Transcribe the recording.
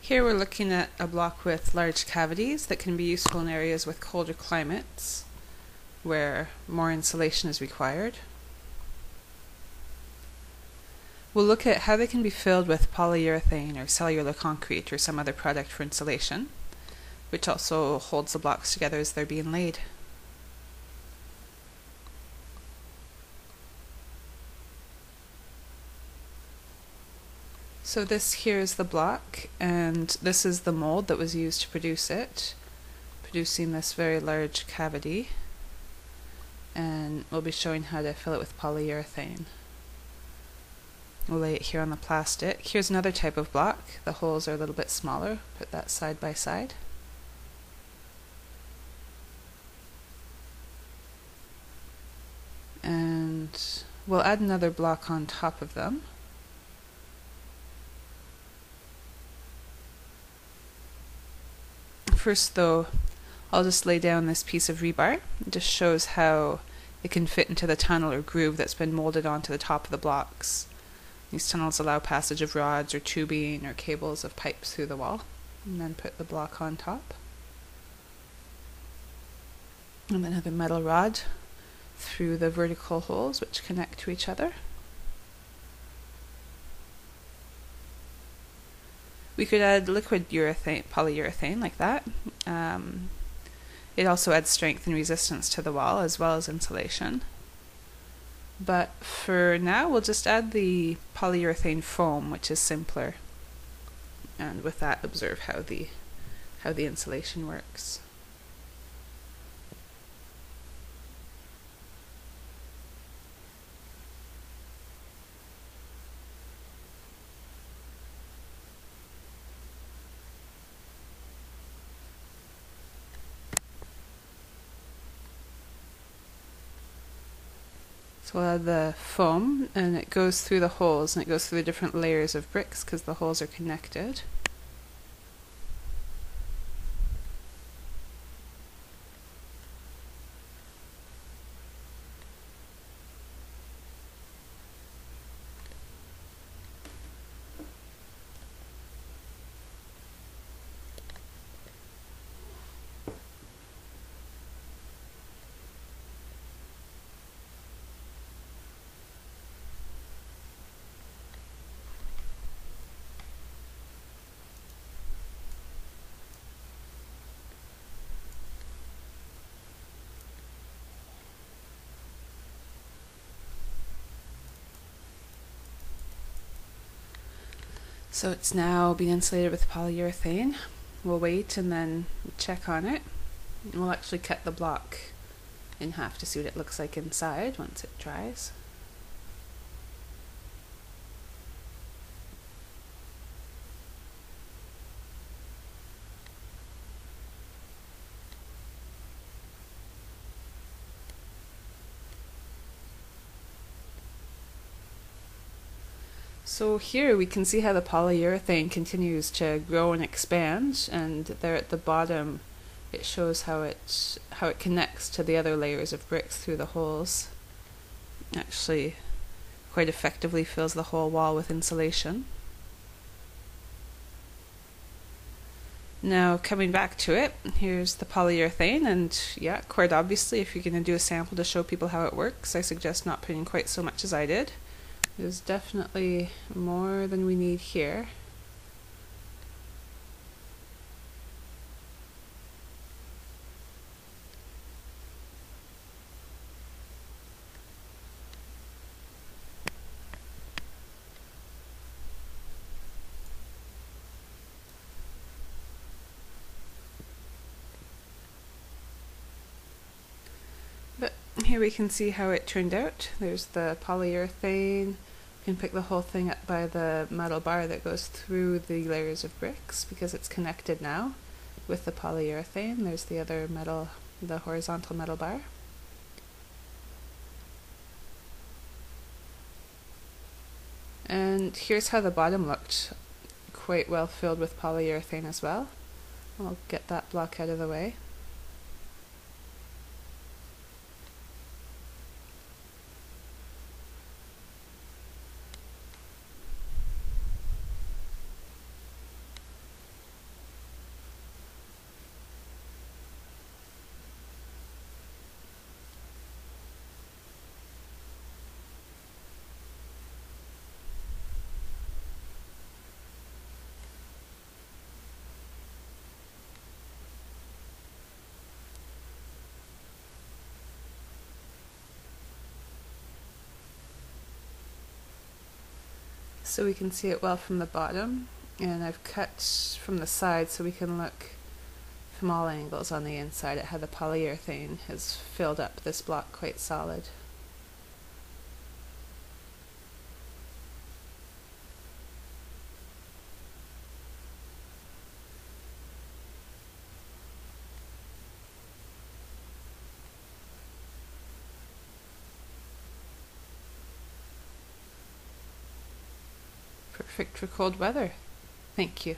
Here we're looking at a block with large cavities that can be useful in areas with colder climates where more insulation is required. We'll look at how they can be filled with polyurethane or cellular concrete or some other product for insulation, which also holds the blocks together as they're being laid. So this here is the block, and this is the mold that was used to produce it, producing this very large cavity, and we'll be showing how to fill it with polyurethane. We'll lay it here on the plastic. Here's another type of block. The holes are a little bit smaller. Put that side by side. And we'll add another block on top of them. First though, I'll just lay down this piece of rebar. It just shows how it can fit into the tunnel or groove that's been molded onto the top of the blocks. These tunnels allow passage of rods or tubing or cables of pipes through the wall. And then put the block on top. And then have a metal rod through the vertical holes which connect to each other. We could add liquid polyurethane like that. It also adds strength and resistance to the wall as well as insulation. But for now we'll just add the polyurethane foam, which is simpler. And with that observe how the insulation works. So we'll add the foam, and it goes through the holes, and it goes through the different layers of bricks because the holes are connected. So it's now been insulated with polyurethane. We'll wait and then check on it. And we'll actually cut the block in half to see what it looks like inside once it dries. So here we can see how the polyurethane continues to grow and expand, and there at the bottom it shows how it connects to the other layers of bricks through the holes. Actually quite effectively fills the whole wall with insulation. Now coming back to it, here's the polyurethane, and yeah, quite obviously if you're going to do a sample to show people how it works, I suggest not putting quite so much as I did. There's definitely more than we need here. But here we can see how it turned out. There's the polyurethane. You can pick the whole thing up by the metal bar that goes through the layers of bricks because it's connected now with the polyurethane. There's the other metal, the horizontal metal bar. And here's how the bottom looked, quite well filled with polyurethane as well. I'll get that block out of the way. so we can see it well from the bottom, and I've cut from the side so we can look from all angles on the inside at how the polyurethane has filled up this block quite solid. Perfect for cold weather. Thank you.